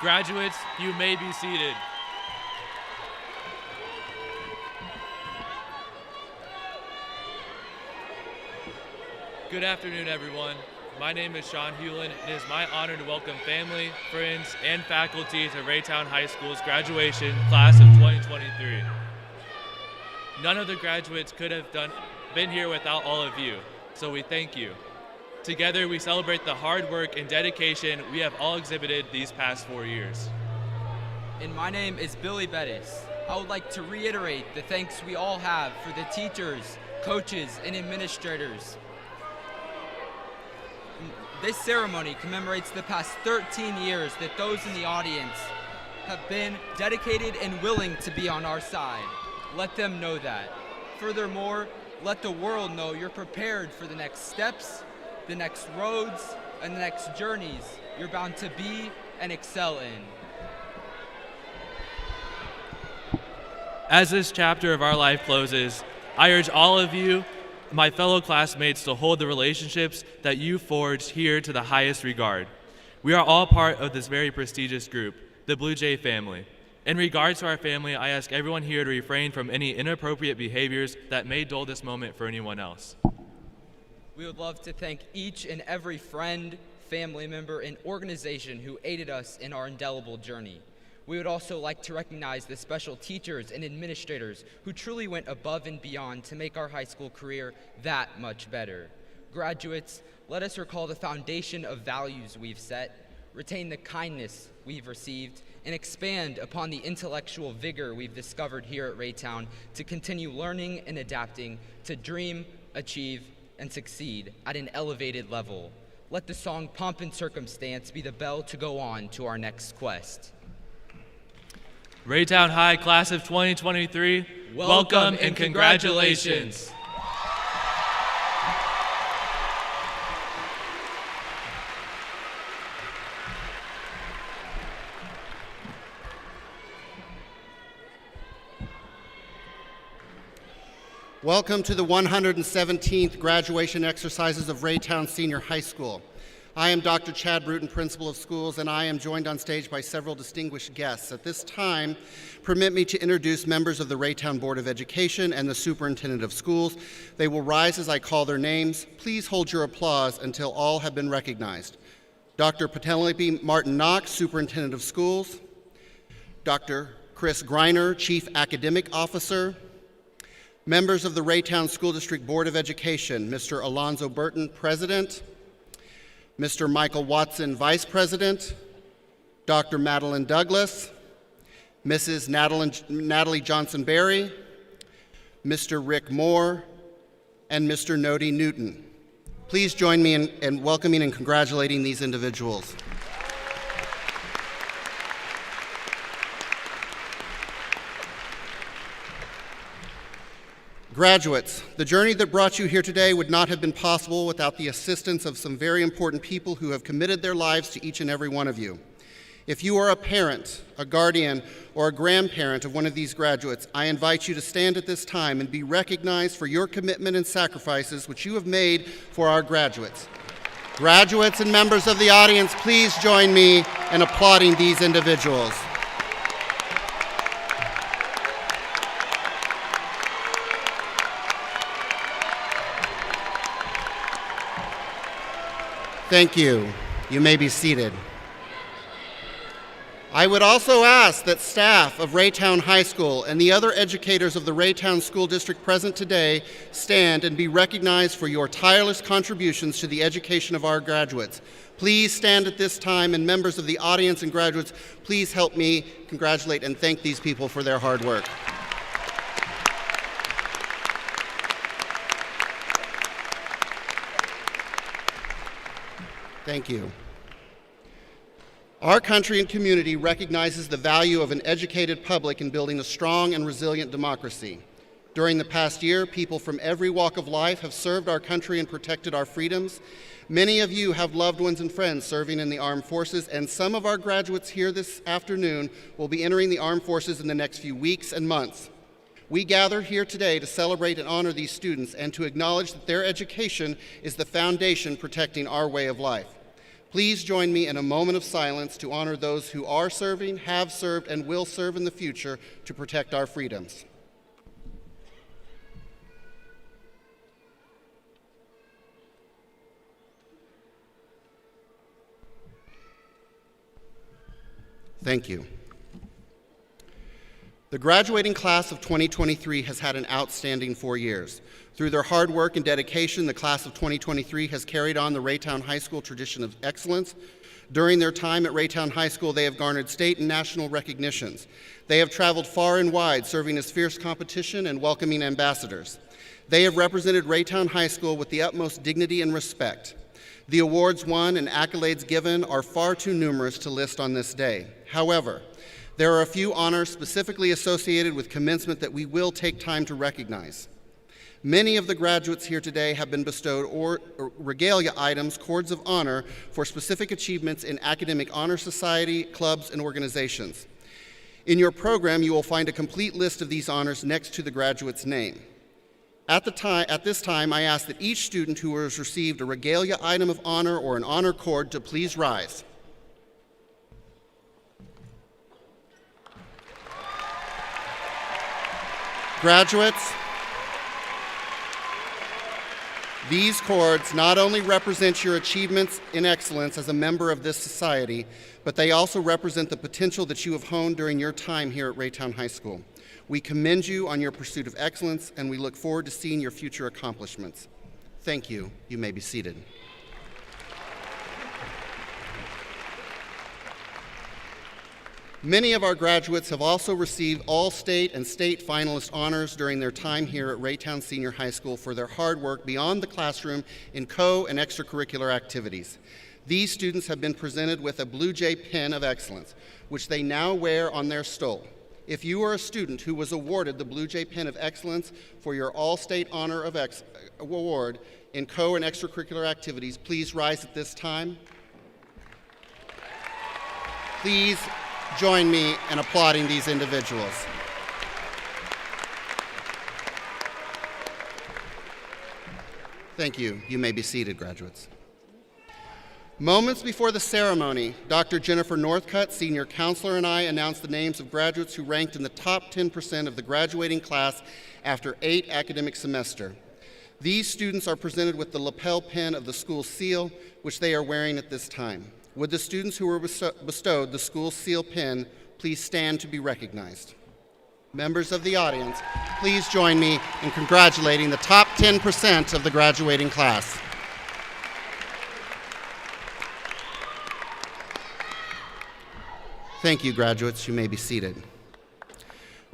Graduates, you may be seated. Good afternoon, everyone. My name is Sean Hewlin, and it is my honor to welcome family, friends, and faculty to Raytown High School's graduation class of 2023. None of the graduates could have been here without all of you, so we thank you. Together, we celebrate the hard work and dedication we have all exhibited these past 4 years. And my name is Billy Bettis. I would like to reiterate the thanks we all have for the teachers, coaches, and administrators. This ceremony commemorates the past 13 years that those in the audience have been dedicated and willing to be on our side. Let them know that. Furthermore, let the world know you're prepared for the next steps, the next roads, and the next journeys you're bound to be and excel in. As this chapter of our life closes, I urge all of you, my fellow classmates, to hold the relationships that you forged here to the highest regard. We are all part of this very prestigious group, the Blue Jay family. In regards to our family, I ask everyone here to refrain from any inappropriate behaviors that may dull this moment for anyone else. We would love to thank each and every friend, family member, and organization who aided us in our indelible journey. We would also like to recognize the special teachers and administrators who truly went above and beyond to make our high school career that much better. Graduates, let us recall the foundation of values we've set, retain the kindness we've received, and expand upon the intellectual vigor we've discovered here at Raytown to continue learning and adapting to dream, achieve, and succeed at an elevated level. Let the song Pomp and Circumstance be the bell to go on to our next quest. Raytown High Class of 2023, welcome and congratulations. Welcome to the 117th graduation exercises of Raytown Senior High School. I am Dr. Chad Bruton, Principal of Schools, and I am joined on stage by several distinguished guests. At this time, permit me to introduce members of the Raytown Board of Education and the Superintendent of Schools. They will rise as I call their names. Please hold your applause until all have been recognized. Dr. Penelope Martin Knox, Superintendent of Schools. Dr. Chris Greiner, Chief Academic Officer. Members of the Raytown School District Board of Education, Mr. Alonzo Burton, President. Mr. Michael Watson, Vice President, Dr. Madeline Douglas, Mrs. Natalie Johnson-Berry, Mr. Rick Moore, and Mr. Nodi Newton. Please join me in welcoming and congratulating these individuals. Graduates, the journey that brought you here today would not have been possible without the assistance of some very important people who have committed their lives to each and every one of you. If you are a parent, a guardian, or a grandparent of one of these graduates, I invite you to stand at this time and be recognized for your commitment and sacrifices which you have made for our graduates. Graduates and members of the audience, please join me in applauding these individuals. Thank you. You may be seated. I would also ask that staff of Raytown High School and the other educators of the Raytown School District present today stand and be recognized for your tireless contributions to the education of our graduates. Please stand at this time, and members of the audience and graduates, please help me congratulate and thank these people for their hard work. Thank you. Our country and community recognizes the value of an educated public in building a strong and resilient democracy. During the past year, people from every walk of life have served our country and protected our freedoms. Many of you have loved ones and friends serving in the armed forces, and some of our graduates here this afternoon will be entering the armed forces in the next few weeks and months. We gather here today to celebrate and honor these students and to acknowledge that their education is the foundation protecting our way of life. Please join me in a moment of silence to honor those who are serving, have served, and will serve in the future to protect our freedoms. Thank you. The graduating class of 2023 has had an outstanding 4 years. Through their hard work and dedication, the class of 2023 has carried on the Raytown High School tradition of excellence. During their time at Raytown High School, they have garnered state and national recognitions. They have traveled far and wide, serving as fierce competition and welcoming ambassadors. They have represented Raytown High School with the utmost dignity and respect. The awards won and accolades given are far too numerous to list on this day. However, there are a few honors specifically associated with commencement that we will take time to recognize. Many of the graduates here today have been bestowed regalia items, cords of honor, for specific achievements in academic honor society, clubs, and organizations. In your program, you will find a complete list of these honors next to the graduate's name. At this time, I ask that each student who has received a regalia item of honor or an honor cord to please rise. Graduates, these cords not only represent your achievements in excellence as a member of this society, but they also represent the potential that you have honed during your time here at Raytown High School. We commend you on your pursuit of excellence, and we look forward to seeing your future accomplishments. Thank you. You may be seated. Many of our graduates have also received all-state and state finalist honors during their time here at Raytown Senior High School for their hard work beyond the classroom in co- and extracurricular activities. These students have been presented with a Blue Jay Pin of Excellence, which they now wear on their stole. If you are a student who was awarded the Blue Jay Pin of Excellence for your All-State Honor of Award in co- and extracurricular activities, please rise at this time. Please join me in applauding these individuals. Thank you. You may be seated, graduates. Moments before the ceremony, Dr. Jennifer Northcutt, senior counselor, and I announced the names of graduates who ranked in the top 10% of the graduating class after 8 academic semesters. These students are presented with the lapel pin of the school seal, which they are wearing at this time. Would the students who were bestowed the school seal pin please stand to be recognized? Members of the audience, please join me in congratulating the top 10% of the graduating class. Thank you, graduates. You may be seated.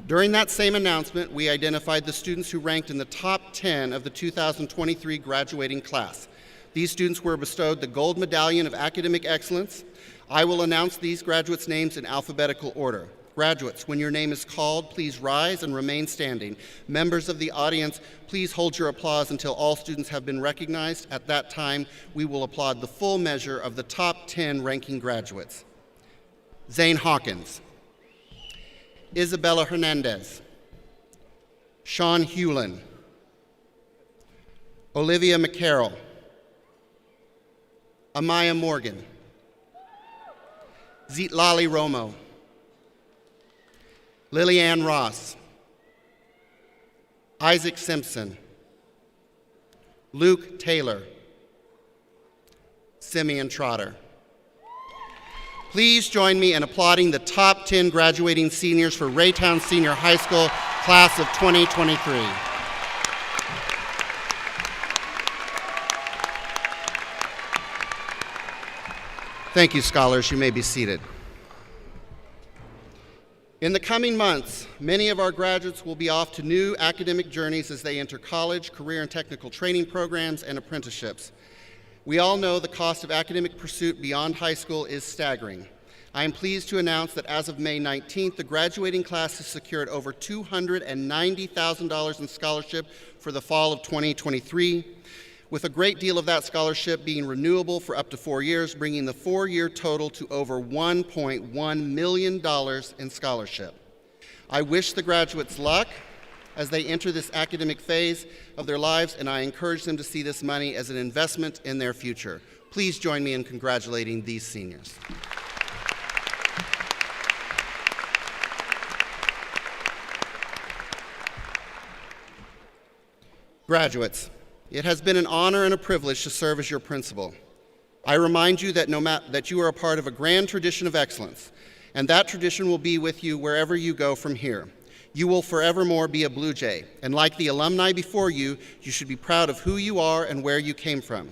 During that same announcement, we identified the students who ranked in the top 10 of the 2023 graduating class. These students were bestowed the Gold Medallion of Academic Excellence. I will announce these graduates' names in alphabetical order. Graduates, when your name is called, please rise and remain standing. Members of the audience, please hold your applause until all students have been recognized. At that time, we will applaud the full measure of the top 10 ranking graduates. Zane Hawkins, Isabella Hernandez, Sean Hewlin, Olivia McCarroll, Amaya Morgan, Zitlali Romo, Lillianne Ross, Isaac Simpson, Luke Taylor, Simeon Trotter. Please join me in applauding the top 10 graduating seniors for Raytown Senior High School, class of 2023. Thank you, scholars. You may be seated. In the coming months, many of our graduates will be off to new academic journeys as they enter college, career and technical training programs, and apprenticeships. We all know the cost of academic pursuit beyond high school is staggering. I am pleased to announce that as of May 19th, the graduating class has secured over $290,000 in scholarship for the fall of 2023, with a great deal of that scholarship being renewable for up to 4 years, bringing the 4-year total to over $1.1 million in scholarship. I wish the graduates luck as they enter this academic phase of their lives, and I encourage them to see this money as an investment in their future. Please join me in congratulating these seniors. Graduates, it has been an honor and a privilege to serve as your principal. I remind you that you are a part of a grand tradition of excellence, and that tradition will be with you wherever you go from here. You will forevermore be a Blue Jay, and like the alumni before you, you should be proud of who you are and where you came from.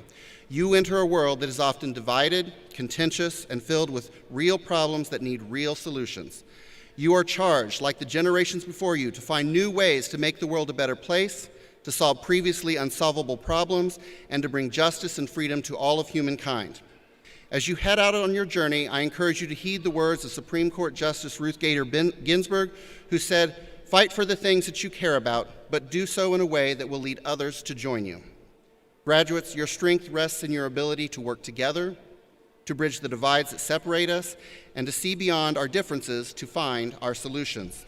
You enter a world that is often divided, contentious, and filled with real problems that need real solutions. You are charged, like the generations before you, to find new ways to make the world a better place, to solve previously unsolvable problems, and to bring justice and freedom to all of humankind. As you head out on your journey, I encourage you to heed the words of Supreme Court Justice Ruth Bader Ginsburg, who said, "Fight for the things that you care about, but do so in a way that will lead others to join you." Graduates, your strength rests in your ability to work together, to bridge the divides that separate us, and to see beyond our differences to find our solutions.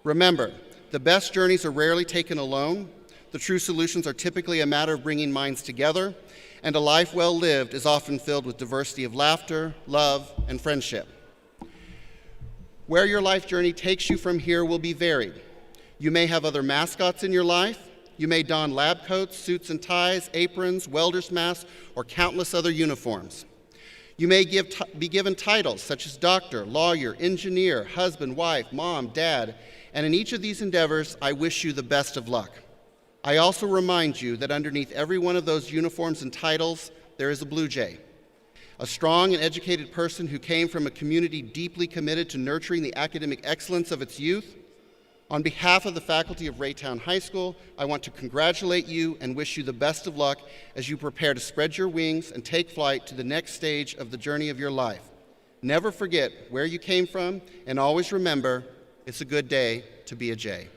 Remember, the best journeys are rarely taken alone. The true solutions are typically a matter of bringing minds together, and a life well lived is often filled with diversity of laughter, love, and friendship. Where your life journey takes you from here will be varied. You may have other mascots in your life. You may don lab coats, suits and ties, aprons, welder's masks, or countless other uniforms. You may be given titles such as doctor, lawyer, engineer, husband, wife, mom, dad, and in each of these endeavors, I wish you the best of luck. I also remind you that underneath every one of those uniforms and titles, there is a Blue Jay, a strong and educated person who came from a community deeply committed to nurturing the academic excellence of its youth. On behalf of the faculty of Raytown High School, I want to congratulate you and wish you the best of luck as you prepare to spread your wings and take flight to the next stage of the journey of your life. Never forget where you came from, and always remember, it's a good day to be a Jay.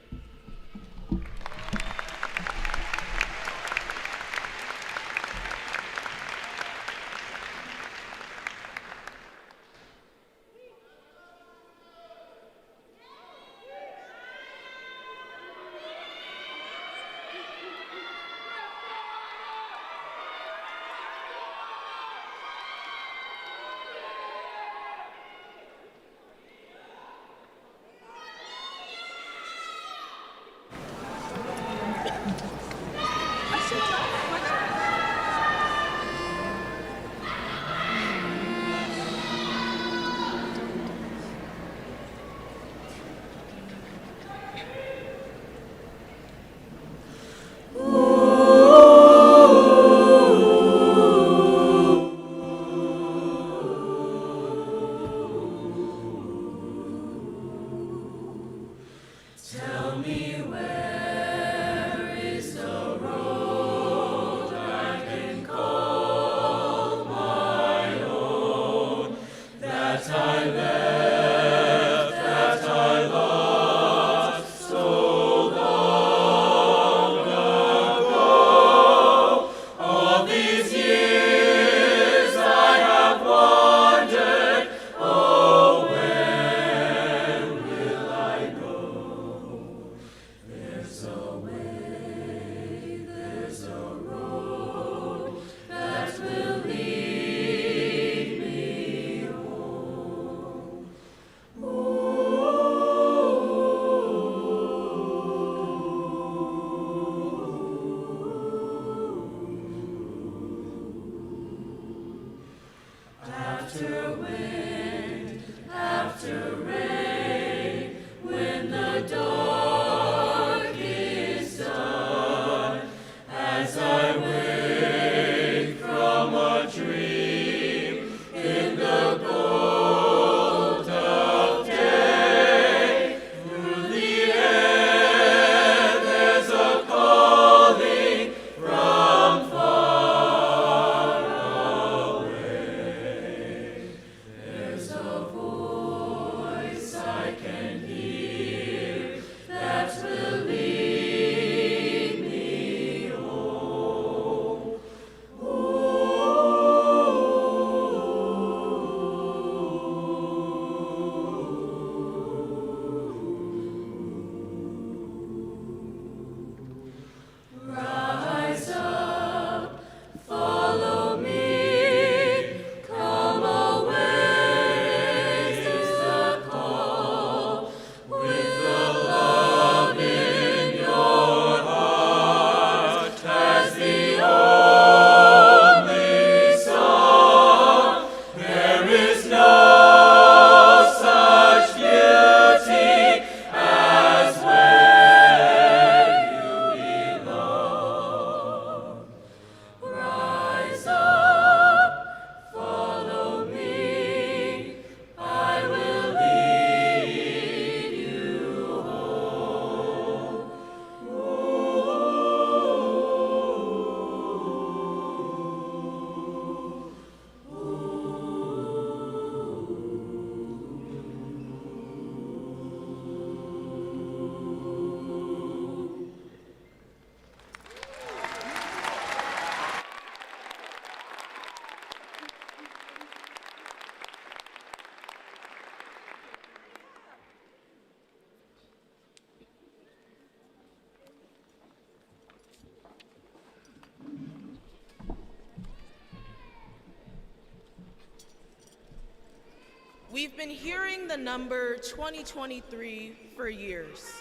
We've been hearing the number 2023 for years.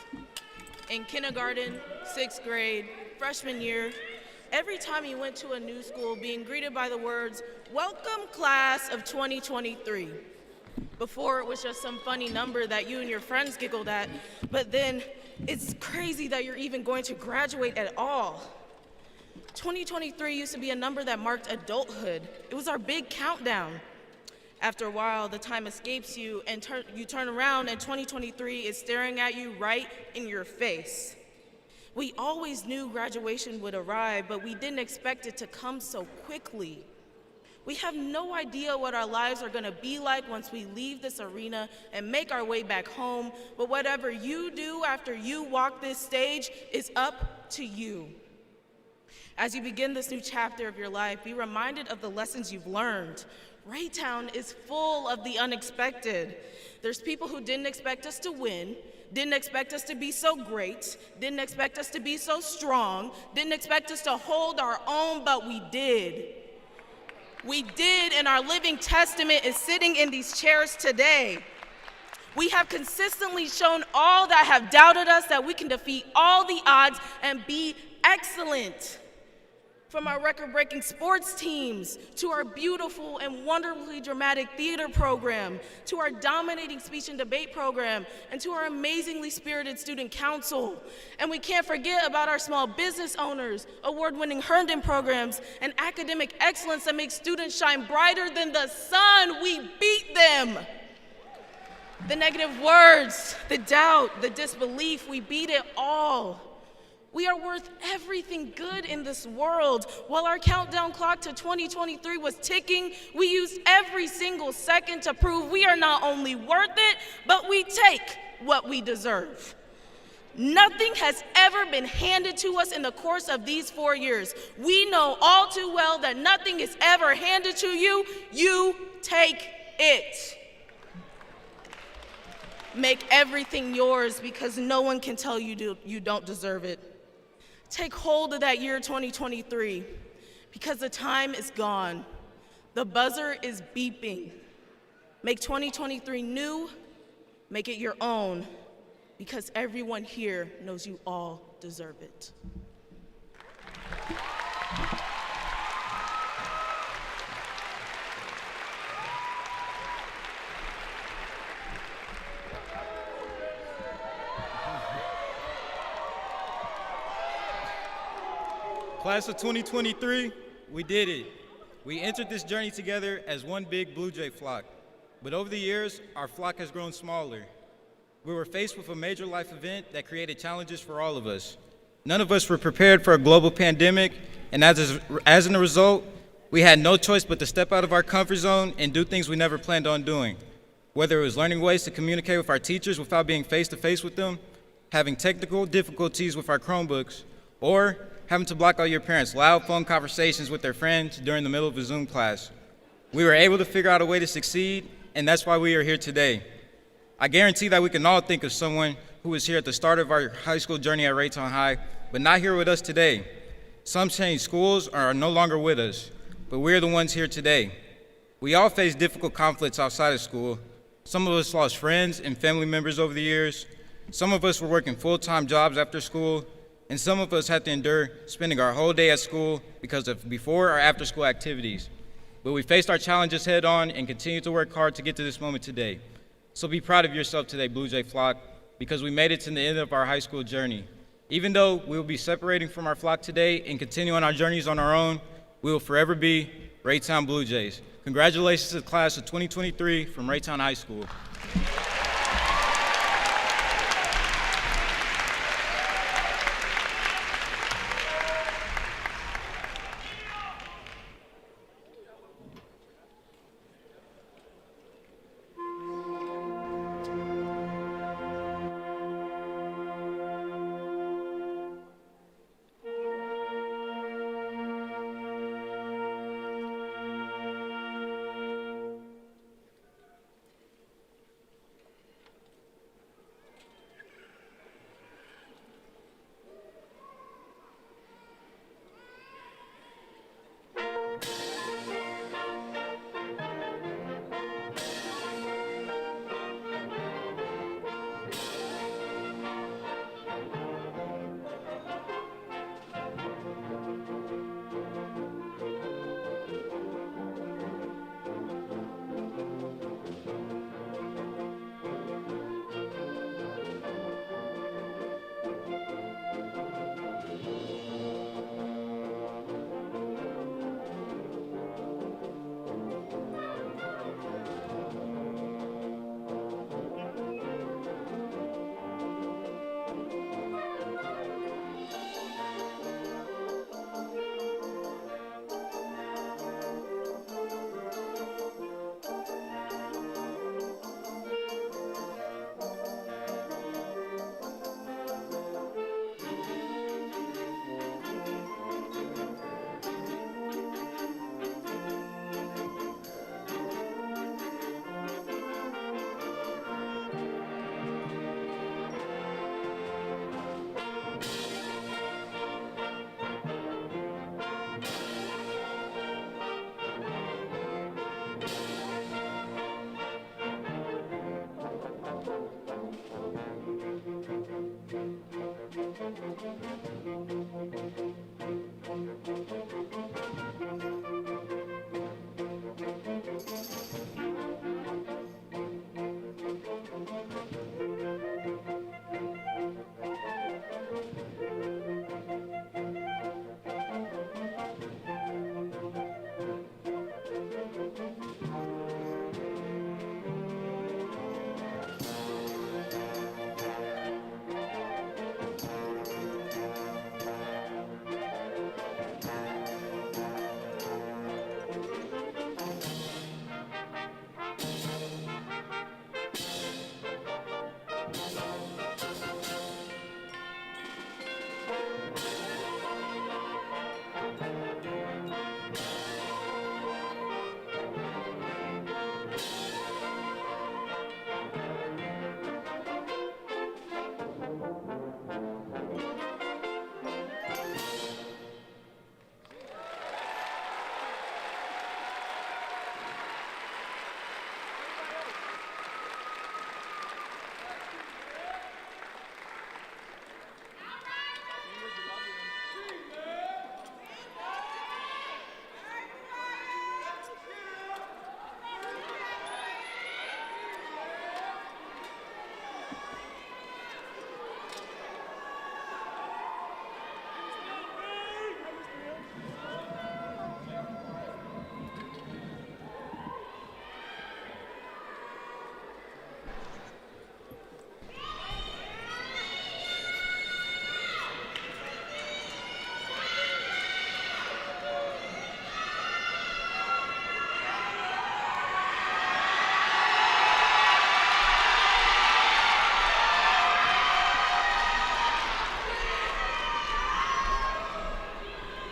In kindergarten, 6th grade, freshman year, every time you went to a new school being greeted by the words, "Welcome class of 2023." Before it was just some funny number that you and your friends giggled at, but then it's crazy that you're even going to graduate at all. 2023 used to be a number that marked adulthood. It was our big countdown. After a while, the time escapes you and you turn around and 2023 is staring at you right in your face. We always knew graduation would arrive, but we didn't expect it to come so quickly. We have no idea what our lives are going to be like once we leave this arena and make our way back home, but whatever you do after you walk this stage is up to you. As you begin this new chapter of your life, be reminded of the lessons you've learned. Raytown is full of the unexpected. There's people who didn't expect us to win, didn't expect us to be so great, didn't expect us to be so strong, didn't expect us to hold our own, but we did. We did, and our living testament is sitting in these chairs today. We have consistently shown all that have doubted us that we can defeat all the odds and be excellent. From our record-breaking sports teams, to our beautiful and wonderfully dramatic theater program, to our dominating speech and debate program, and to our amazingly spirited student council. And we can't forget about our small business owners, award-winning Herndon programs, and academic excellence that makes students shine brighter than the sun. We beat them. The negative words, the doubt, the disbelief, we beat it all. We are worth everything good in this world. While our countdown clock to 2023 was ticking, we used every single second to prove we are not only worth it, but we take what we deserve. Nothing has ever been handed to us in the course of these 4 years. We know all too well that nothing is ever handed to you. You take it. Make everything yours because no one can tell you you don't deserve it. Take hold of that year 2023 because the time is gone. The buzzer is beeping. Make 2023 new, make it your own because everyone here knows you all deserve it. Class of 2023, we did it. We entered this journey together as one big Blue Jay flock. But over the years, our flock has grown smaller. We were faced with a major life event that created challenges for all of us. None of us were prepared for a global pandemic, and as a result, we had no choice but to step out of our comfort zone and do things we never planned on doing. Whether it was learning ways to communicate with our teachers without being face-to-face with them, having technical difficulties with our Chromebooks, or having to block out your parents' loud phone conversations with their friends during the middle of a Zoom class. We were able to figure out a way to succeed, and that's why we are here today. I guarantee that we can all think of someone who was here at the start of our high school journey at Raytown High, but not here with us today. Some changed schools or are no longer with us, but we're the ones here today. We all face difficult conflicts outside of school. Some of us lost friends and family members over the years. Some of us were working full-time jobs after school, and some of us had to endure spending our whole day at school because of before or after school activities. But we faced our challenges head on and continue to work hard to get to this moment today. So be proud of yourself today, Blue Jay flock, because we made it to the end of our high school journey. Even though we will be separating from our flock today and continuing our journeys on our own, we will forever be Raytown Blue Jays. Congratulations to the class of 2023 from Raytown High School.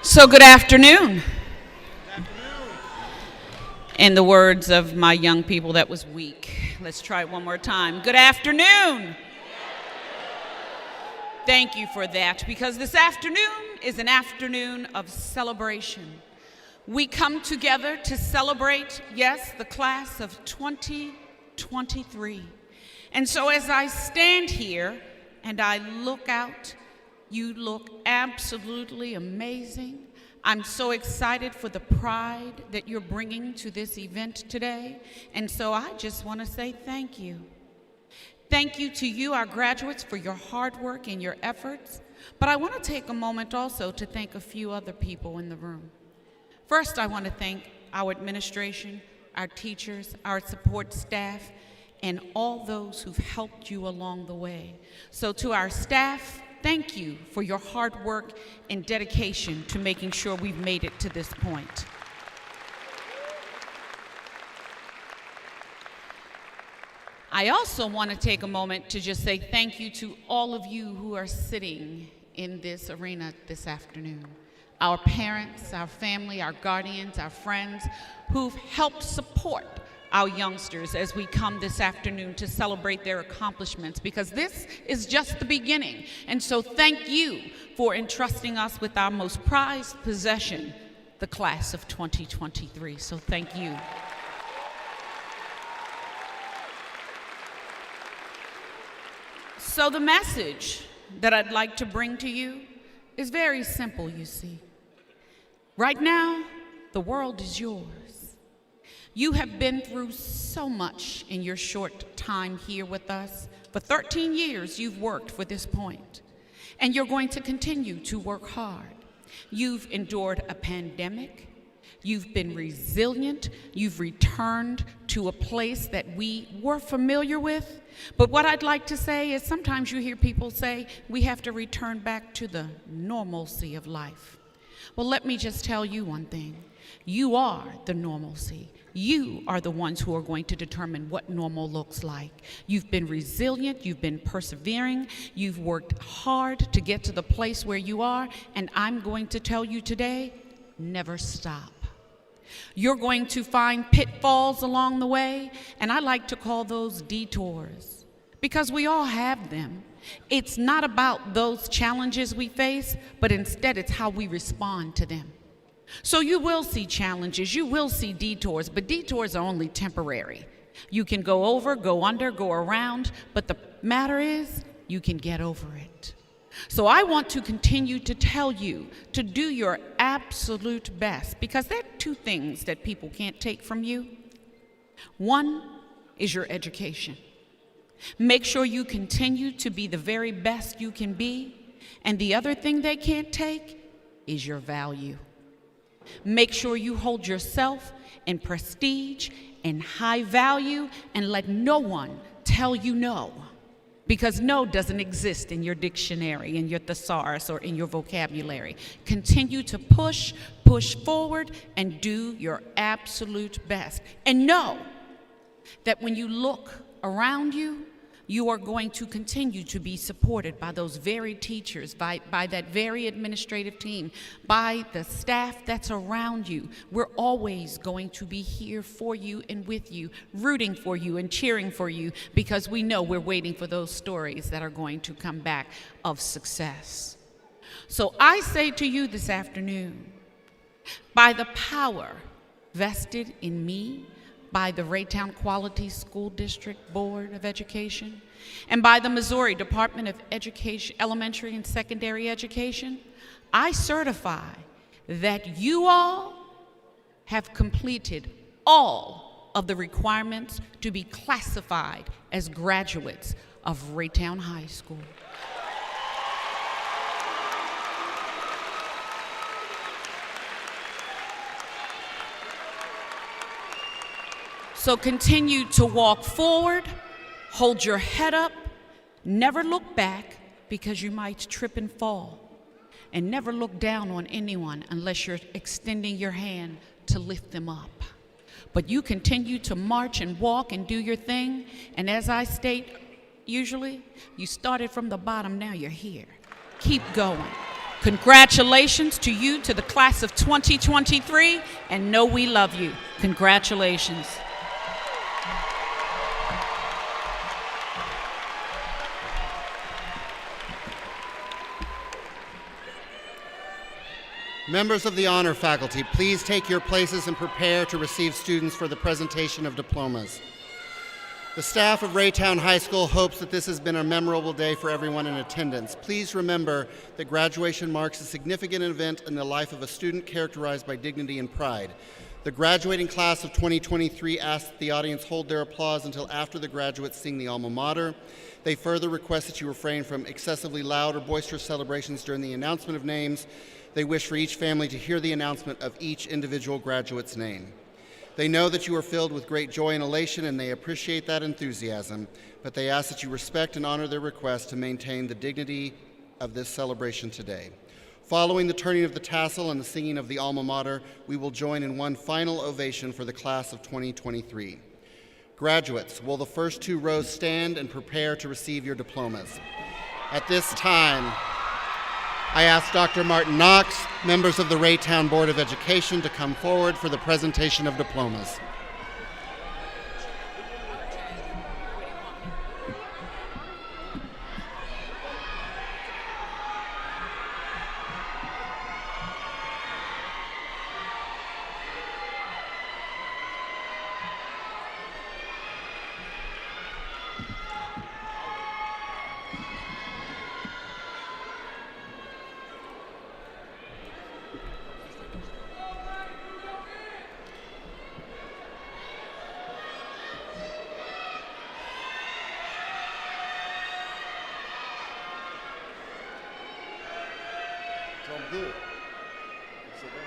So good afternoon. In the words of my young people, that was weak. Let's try it one more time. Good afternoon. Thank you for that, because this afternoon is an afternoon of celebration. We come together to celebrate, yes, the class of 2023. And so as I stand here and I look out, you look absolutely amazing. I'm so excited for the pride that you're bringing to this event today. And so I just want to say thank you. Thank you to you, our graduates, for your hard work and your efforts. But I want to take a moment also to thank a few other people in the room. First, I want to thank our administration, our teachers, our support staff, and all those who've helped you along the way. So to our staff, thank you for your hard work and dedication to making sure we've made it to this point. I also want to take a moment to just say thank you to all of you who are sitting in this arena this afternoon. Our parents, our family, our guardians, our friends who've helped support our youngsters as we come this afternoon to celebrate their accomplishments, because this is just the beginning. And so thank you for entrusting us with our most prized possession, the class of 2023. So thank you. So the message that I'd like to bring to you is very simple, you see. Right now, the world is yours. You have been through so much in your short time here with us. For 13 years, you've worked for this point, and you're going to continue to work hard. You've endured a pandemic. You've been resilient. You've returned to a place that we were familiar with. But what I'd like to say is sometimes you hear people say we have to return back to the normalcy of life. Well, let me just tell you one thing. You are the normalcy. You are the ones who are going to determine what normal looks like. You've been resilient, you've been persevering, you've worked hard to get to the place where you are, and I'm going to tell you today, never stop. You're going to find pitfalls along the way, and I like to call those detours, because we all have them. It's not about those challenges we face, but instead it's how we respond to them. So you will see challenges, you will see detours, but detours are only temporary. You can go over, go under, go around, but the matter is, you can get over it. So I want to continue to tell you to do your absolute best, because there are two things that people can't take from you. One is your education. Make sure you continue to be the very best you can be. And the other thing they can't take is your value. Make sure you hold yourself in prestige and high value, and let no one tell you no. Because no doesn't exist in your dictionary, in your thesaurus, or in your vocabulary. Continue to push forward, and do your absolute best. And know that when you look around you, you are going to continue to be supported by those very teachers, by that very administrative team, by the staff that's around you. We're always going to be here for you and with you, rooting for you and cheering for you, because we know we're waiting for those stories that are going to come back of success. So I say to you this afternoon, by the power vested in me, by the Raytown Quality School District Board of Education, and by the Missouri Department of Education, Elementary and Secondary Education, I certify that you all have completed all of the requirements to be classified as graduates of Raytown High School. So continue to walk forward, hold your head up, never look back, because you might trip and fall. And never look down on anyone unless you're extending your hand to lift them up. But you continue to march and walk and do your thing. And as I state usually, you started from the bottom, now you're here. Keep going. Congratulations to you, to the class of 2023, and know we love you. Congratulations. Members of the honor faculty, please take your places and prepare to receive students for the presentation of diplomas. The staff of Raytown High School hopes that this has been a memorable day for everyone in attendance. Please remember that graduation marks a significant event in the life of a student characterized by dignity and pride. The graduating class of 2023 asks that the audience hold their applause until after the graduates sing the alma mater. They further request that you refrain from excessively loud or boisterous celebrations during the announcement of names. They wish for each family to hear the announcement of each individual graduate's name. They know that you are filled with great joy and elation, and they appreciate that enthusiasm, but they ask that you respect and honor their request to maintain the dignity of this celebration today. Following the turning of the tassel and the singing of the alma mater, we will join in one final ovation for the class of 2023. Graduates, will the first two rows stand and prepare to receive your diplomas? At this time, I ask Dr. Martin Knox, members of the Raytown Board of Education, to come forward for the presentation of diplomas. Good. Sit down.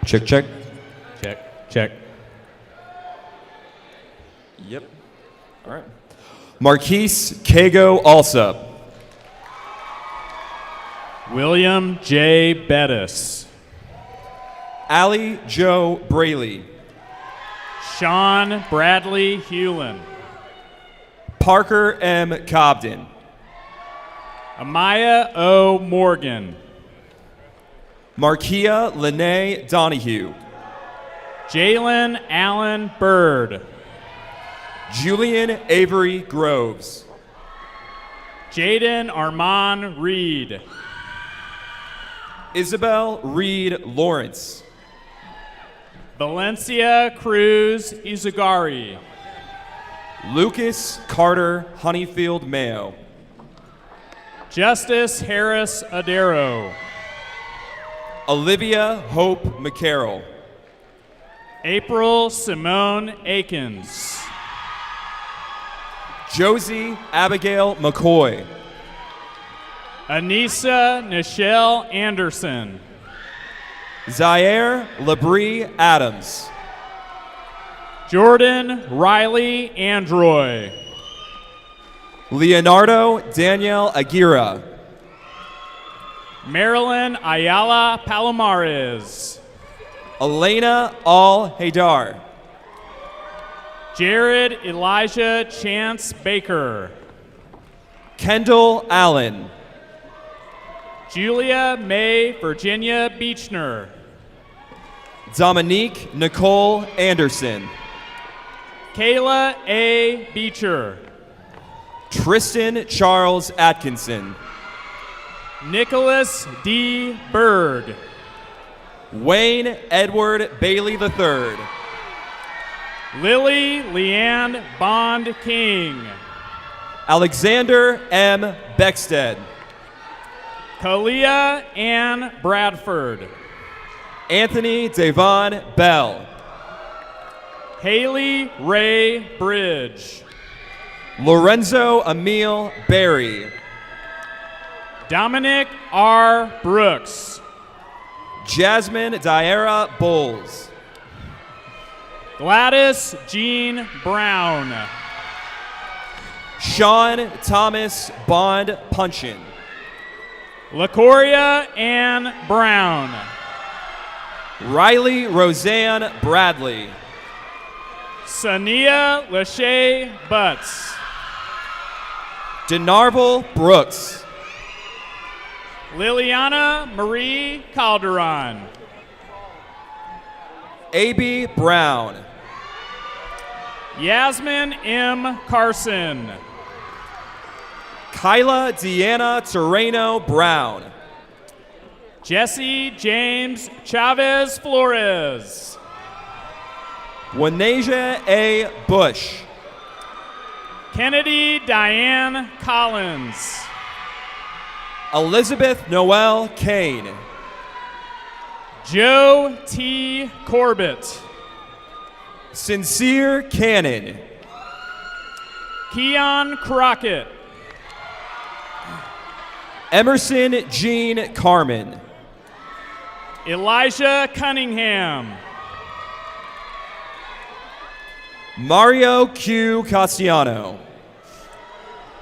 Check, check. Check, check. Yep. All right. Marquise Kago Alsop. William J. Bettis. Allie Joe Braley. Sean Bradley Hewlin. Parker M. Cobden. Amaya O. Morgan. Markia Lene Donahue. Jalen Allen Bird. Julian Avery Groves. Jaden Armand Reed. Isabel Reed Lawrence. Valencia Cruz Izugari. Lucas Carter Honeyfield Mayo. Justice Harris Adero. Olivia Hope McCarroll. April Simone Akins. Josie Abigail McCoy. Anissa Nichelle Anderson. Zaire Labrie Adams. Jordan Riley Androy. Leonardo Daniel Aguirre. Marilyn Ayala Palomares. Elena Al Haydar. Jared Elijah Chance Baker. Kendall Allen. Julia May Virginia Beechner. Dominique Nicole Anderson. Kayla A. Beecher. Tristan Charles Atkinson. Nicholas D. Berg. Wayne Edward Bailey III. Lily Leanne Bond King. Alexander M. Beckstead. Kalia Ann Bradford. Anthony Devon Bell. Haley Ray Bridge. Lorenzo Emil Berry. Dominic R. Brooks. Jasmine Diarra Bowles. Gladys Jean Brown. Sean Thomas Bond Punchin. LaCoria Ann Brown. Riley Roseanne Bradley. Sania Lachey Butts. Denarvel Brooks. Liliana Marie Calderon. A.B. Brown. Yasmin M. Carson. Kyla Deanna Terreno Brown. Jesse James Chavez Flores. Wanasia A. Bush. Kennedy Diane Collins. Elizabeth Noel Kane. Joe T. Corbett. Sincere Cannon. Keon Crockett. Emerson Jean Carmen. Elijah Cunningham. Mario Q. Castellano.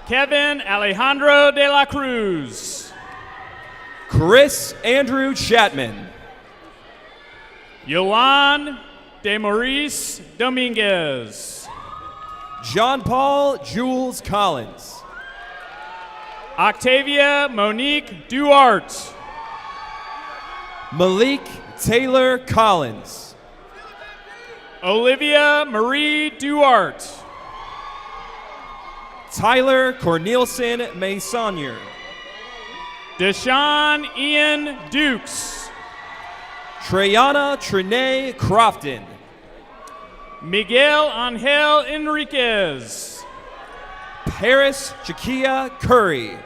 Kevin Alejandro de la Cruz. Chris Andrew Chapman. Yolan de Maurice Dominguez. John Paul Jules Collins. Octavia Monique Duarte. Malik Taylor Collins. Olivia Marie Duarte. Tyler Cornelison Masonier. Deshaun Ian Dukes. Treyana Trinae Crofton. Miguel Angel Enriquez. Paris Jakia Curry.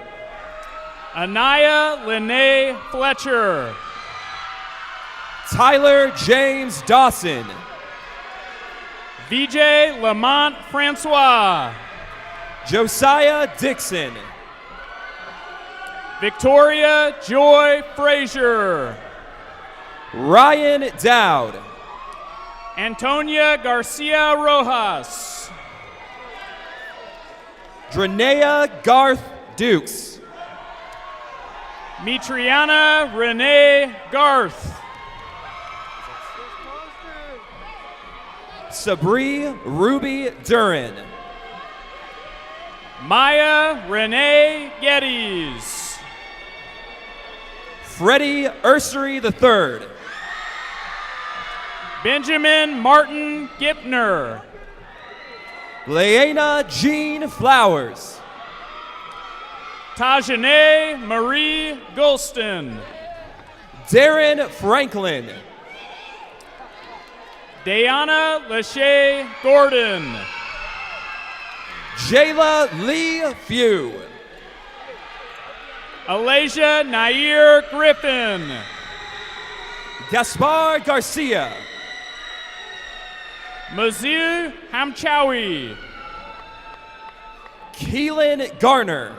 Anaya Lene Fletcher. Tyler James Dawson. VJ Lamont Francois. Josiah Dixon. Victoria Joy Frazier. Ryan Dowd. Antonia Garcia Rojas. Drenea Garth Dukes. Mitriana Renee Garth. Sabri Ruby Duran. Maya Renee Geddes. Freddie Ursery III. Benjamin Martin Gipner. Leana Jean Flowers. Tajane Marie Gulston. Darren Franklin. Diana Lachey Gordon. Jayla Lee Few. Alasia Nair Griffin. Gaspar Garcia. Maziu Hamchawi. Keelan Garner.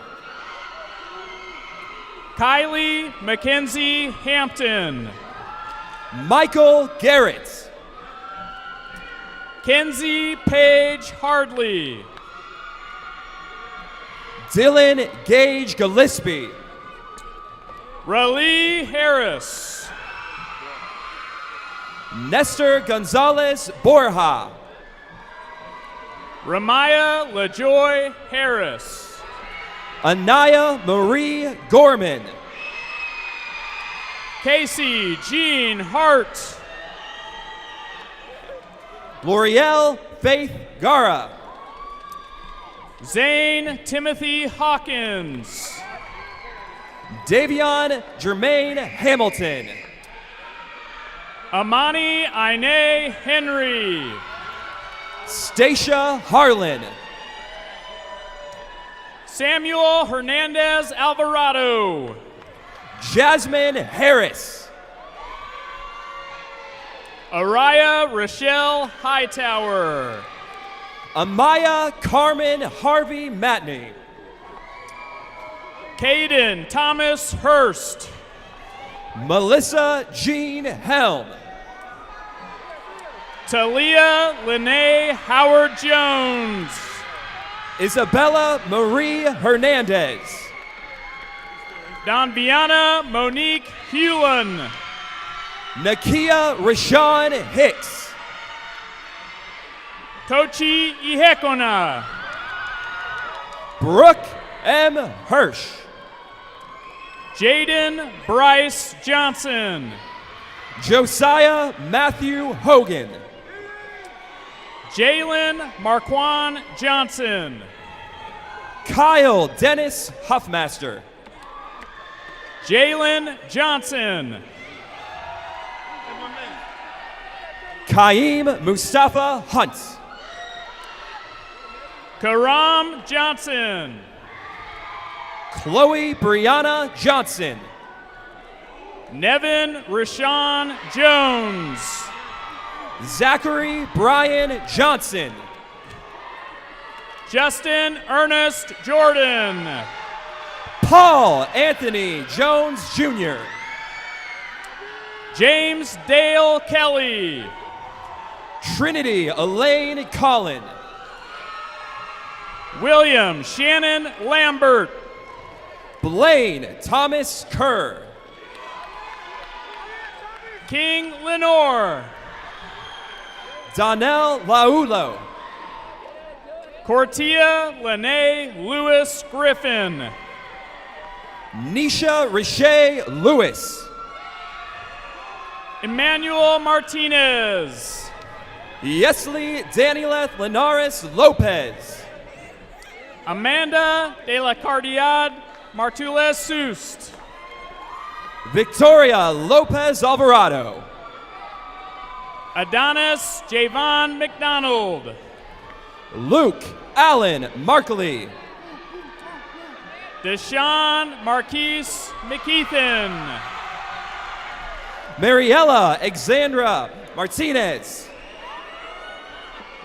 Kylie Mackenzie Hampton. Michael Garrett. Kenzie Page Hardley. Dylan Gage Gillespie. Raleigh Harris. Nestor Gonzalez Borja. Ramaya LaJoy Harris. Anaya Marie Gorman. Casey Jean Hart. L'Oreal Faith Gara. Zane Timothy Hawkins. Davion Jermaine Hamilton. Amani Ine Henry. Stacia Harlan. Samuel Hernandez Alvarado. Jasmine Harris. Araya Rochelle Hightower. Amaya Carmen Harvey Matney. Caden Thomas Hurst. Melissa Jean Helm. Talia Lene Howard Jones. Isabella Marie Hernandez. Donviana Monique Hewlin. Nakia Rashawn Hicks. Tochi Ihekona. Brooke M. Hirsch. Jaden Bryce Johnson. Josiah Matthew Hogan. Jalen Marquan Johnson. Kyle Dennis Huffmaster. Jalen Johnson. Kaim Mustafa Hunt. Karam Johnson. Chloe Brianna Johnson. Nevin Rashawn Jones. Zachary Brian Johnson. Justin Ernest Jordan. Paul Anthony Jones Jr. James Dale Kelly. Trinity Elaine Collin. William Shannon Lambert. Blaine Thomas Kerr. King Lenore. Donnell Laulo. Cortia Lene Lewis Griffin. Nisha Riche Lewis. Emmanuel Martinez. Yesley Danieleth Linares Lopez. Amanda de la Cardiad Martules Sust. Victoria Lopez Alvarado. Adonis Javon McDonald. Luke Allen Markley. Deshaun Marquise McKeithen. Mariella Alexandra Martinez.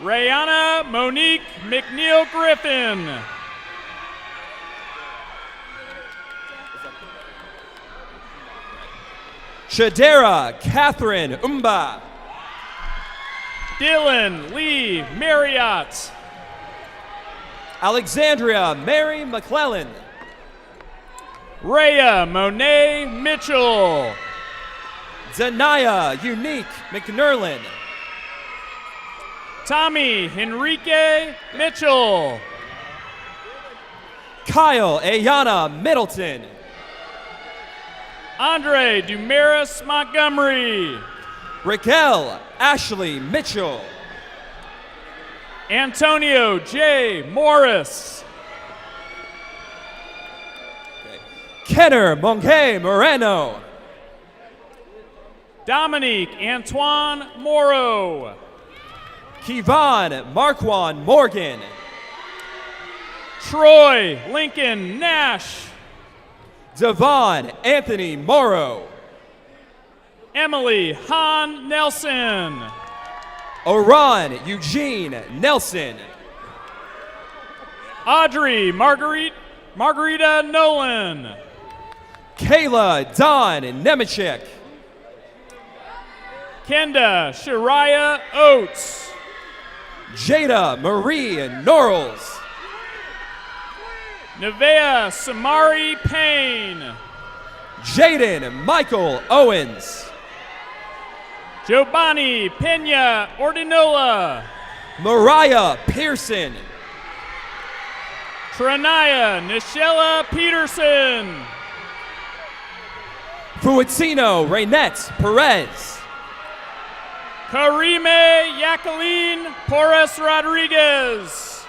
Rayana Monique McNeil Griffin. Shadera Catherine Umba. Dylan Lee Marriott. Alexandria Mary McClellan. Rhea Monet Mitchell. Zanaya Unique McNerlin. Tommy Henrique Mitchell. Kyle Ayana Middleton. Andre Dumaris Montgomery. Raquel Ashley Mitchell. Antonio J. Morris. Kenner Monge Moreno. Dominique Antoine Morrow. Kevon Marquand Morgan. Troy Lincoln Nash. Devon Anthony Morrow. Emily Han Nelson. Oran Eugene Nelson. Audrey Margarita Nolan. Kayla Don Nemechek. Kenda Shariah Oates. Jada Marie Norrells. Nevea Samari Payne. Jaden Michael Owens. Giovanni Pena Ordinola. Mariah Pearson. Tranaya Nichelle Peterson. Fuetino Raynette Perez. Karime Jacqueline Porras Rodriguez.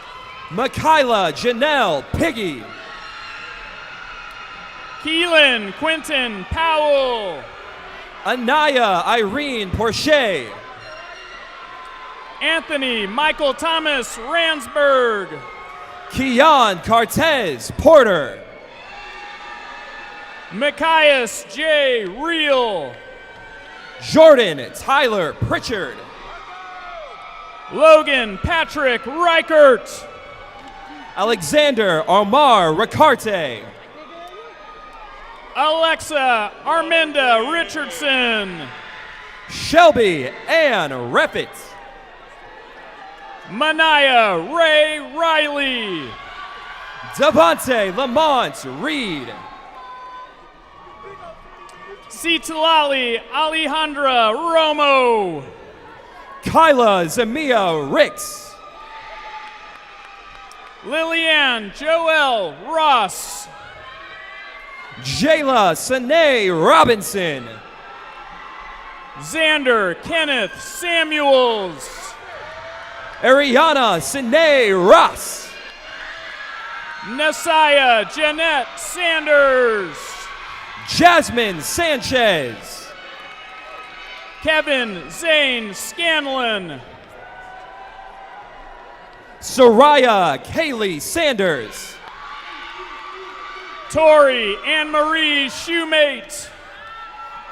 Makayla Janelle Piggy. Keelan Quinton Powell. Anaya Irene Porche. Anthony Michael Thomas Ransberg. Keon Cartez Porter. Machias J. Reel. Jordan Tyler Pritchard. Logan Patrick Reichert. Alexander Omar Ricarte. Alexa Arminda Richardson. Shelby Ann Reffitt. Manaya Ray Riley. Devontae Lamont Reed. Citlali Alejandra Romo. Kyla Zamia Ricks. Lillian Joel Ross. Jayla Sine Robinson. Xander Kenneth Samuels. Ariana Sine Ross. Nasaya Jeanette Sanders. Jasmine Sanchez. Kevin Zane Scanlon. Soraya Kaylee Sanders. Tori Anne Marie Shoemate.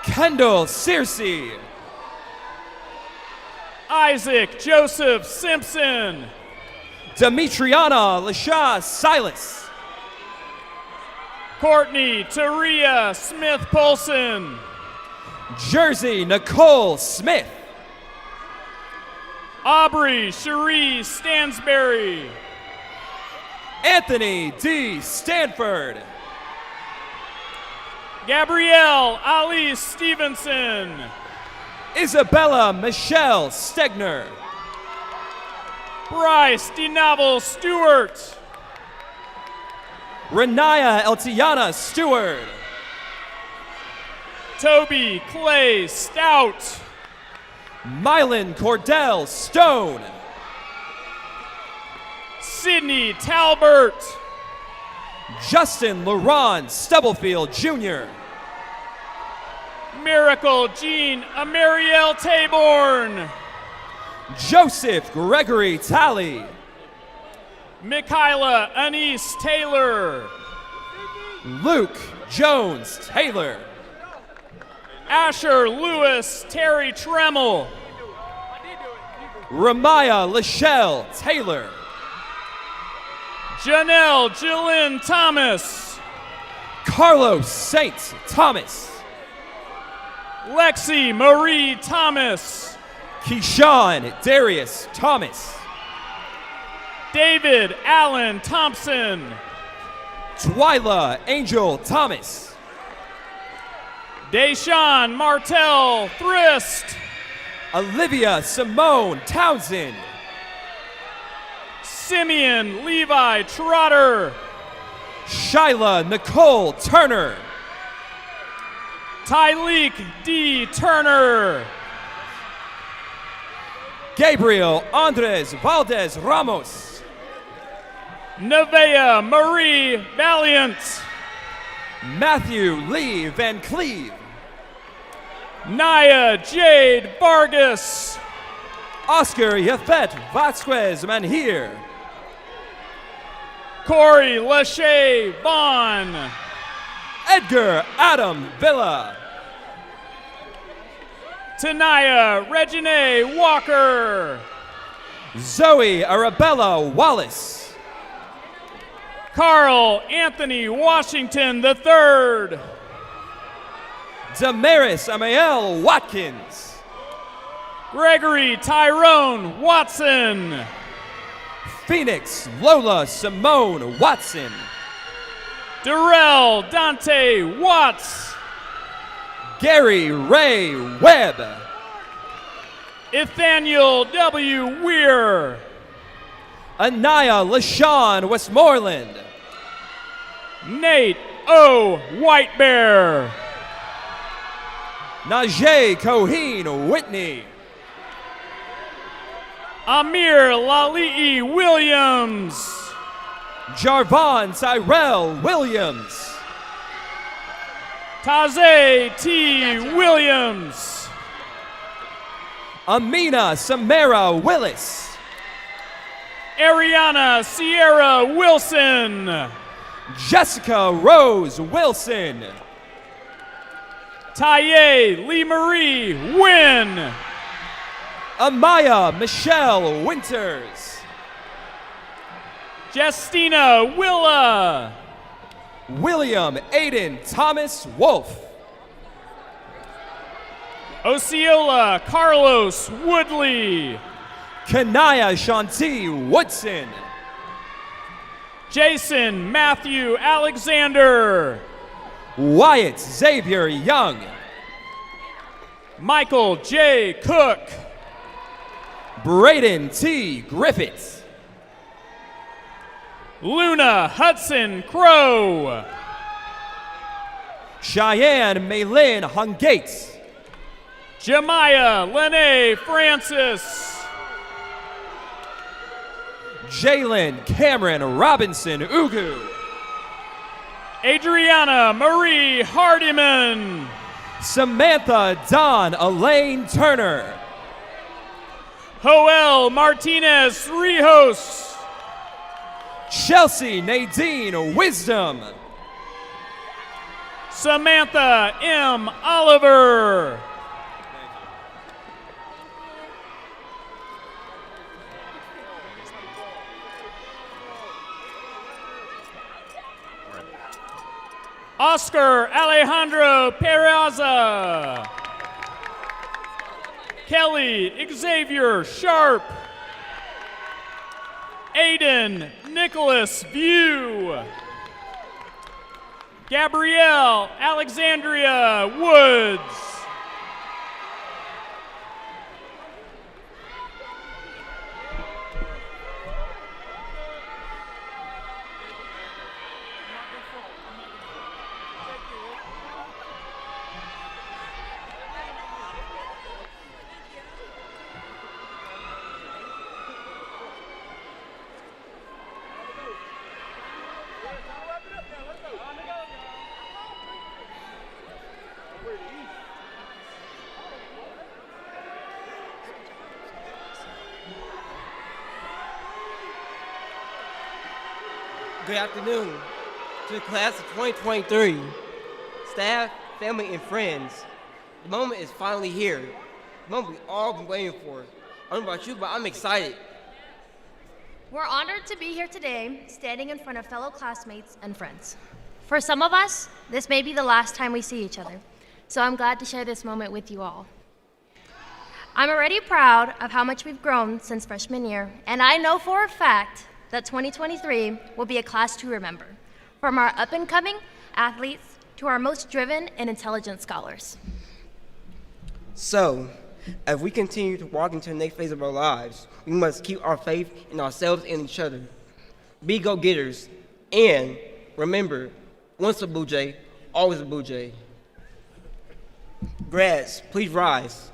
Kendall Searcy. Isaac Joseph Simpson. Demetriana Lasha Silas. Courtney Taria Smith Polson. Jersey Nicole Smith. Aubrey Cherie Stansberry. Anthony D. Stanford. Gabrielle Ali Stevenson. Isabella Michelle Stegner. Bryce DeNovel Stewart. Renaya Eltiana Stewart. Toby Clay Stout. Mylan Cordell Stone. Sydney Talbert. Justin Laron Stubblefield Jr. Miracle Jean Amariel Taborn. Joseph Gregory Talley. Michaela Anise Taylor. Luke Jones Taylor. Asher Lewis Terry Tremmel. Ramaya Lachelle Taylor. Janelle Jillian Thomas. Carlos Saint Thomas. Lexi Marie Thomas. Keyshawn Darius Thomas. David Allen Thompson. Twyla Angel Thomas. Deshaun Martell Thrist. Olivia Simone Townsend. Simeon Levi Trotter. Shyla Nicole Turner. Tyleek D. Turner. Gabriel Andres Valdez Ramos. Nevaeh Marie Valiant. Matthew Lee Van Cleve. Naya Jade Vargas. Oscar Yafet Vasquez Manhir. Corey Lachey Vaughn. Edgar Adam Villa. Tanaya Regine Walker. Zoe Arabella Wallace. Carl Anthony Washington III. Damaris Amael Watkins. Gregory Tyrone Watson. Phoenix Lola Simone Watson. Darrell Dante Watts. Gary Ray Webb. Nathaniel W. Weir. Anaya LaShawn Westmoreland. Nate O. White Bear. Najee Coheen Whitney. Amir Lali'i Williams. Jarvon Tyrell Williams. Taze T. Williams. Amina Samara Willis. Ariana Sierra Wilson. Jessica Rose Wilson. Taye Lee Marie Wynn. Amaya Michelle Winters. Justina Willa. William Aiden Thomas Wolf. Osceola Carlos Woodley. Kanaya Shanti Woodson. Jason Matthew Alexander. Wyatt Xavier Young. Michael J. Cook. Braden T. Griffith. Luna Hudson Crow. Cheyenne Maylin Hungate. Jemiah Lene Francis. Jalen Cameron Robinson Ugu. Adriana Marie Hardiman. Samantha Dawn Elaine Turner. Joel Martinez Rijos. Chelsea Nadine Wisdom. Samantha M. Oliver. Oscar Alejandro Peraza. Kelly Xavier Sharp. Aiden Nicholas View. Gabrielle Alexandria Woods. Good afternoon to the class of 2023, staff, family, and friends. The moment is finally here. The moment we've all been waiting for. I don't know about you, but I'm excited. We're honored to be here today, standing in front of fellow classmates and friends. For some of us, this may be the last time we see each other, so I'm glad to share this moment with you all. I'm already proud of how much we've grown since freshman year, and I know for a fact that 2023 will be a class to remember, from our up-and-coming athletes to our most driven and intelligent scholars. So, As we continue to walk into the next phase of our lives, we must keep our faith in ourselves and each other. Be go-getters, and remember, once a Blue Jay, always a Blue Jay. Grads, please rise.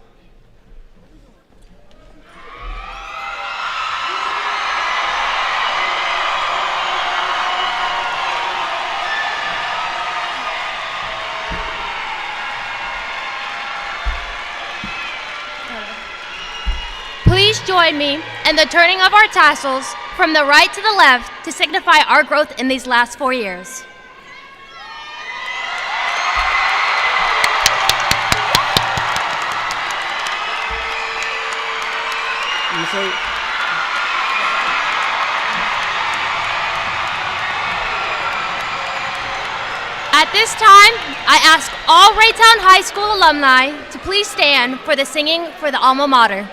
Please join me in the turning of our tassels from the right to the left to signify our growth in these last 4 years. At this time, I ask all Raytown High School alumni to please stand for the singing for the alma mater.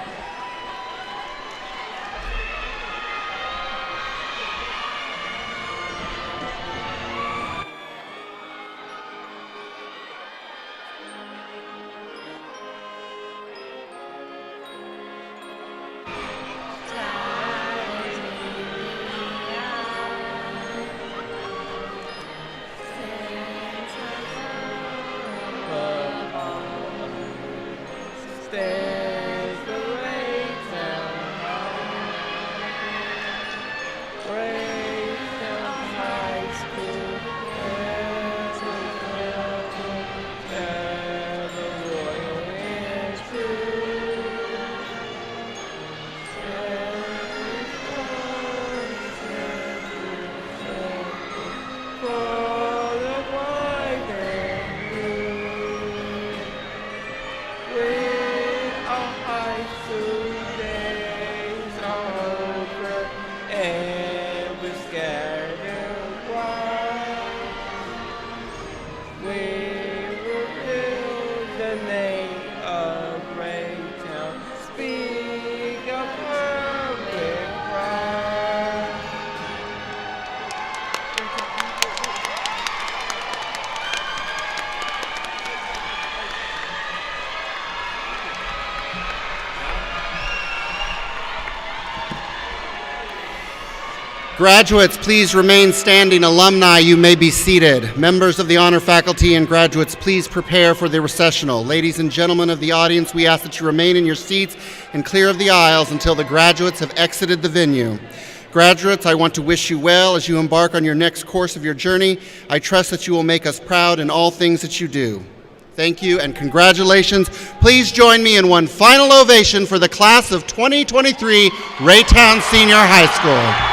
Graduates, please remain standing. Alumni, you may be seated. Members of the honor faculty and graduates, please prepare for the recessional. Ladies and gentlemen of the audience, we ask that you remain in your seats and clear of the aisles until the graduates have exited the venue. Graduates, I want to wish you well as you embark on your next course of your journey. I trust that you will make us proud in all things that you do. Thank you and congratulations. Please join me in one final ovation for the class of 2023 Raytown Senior High School.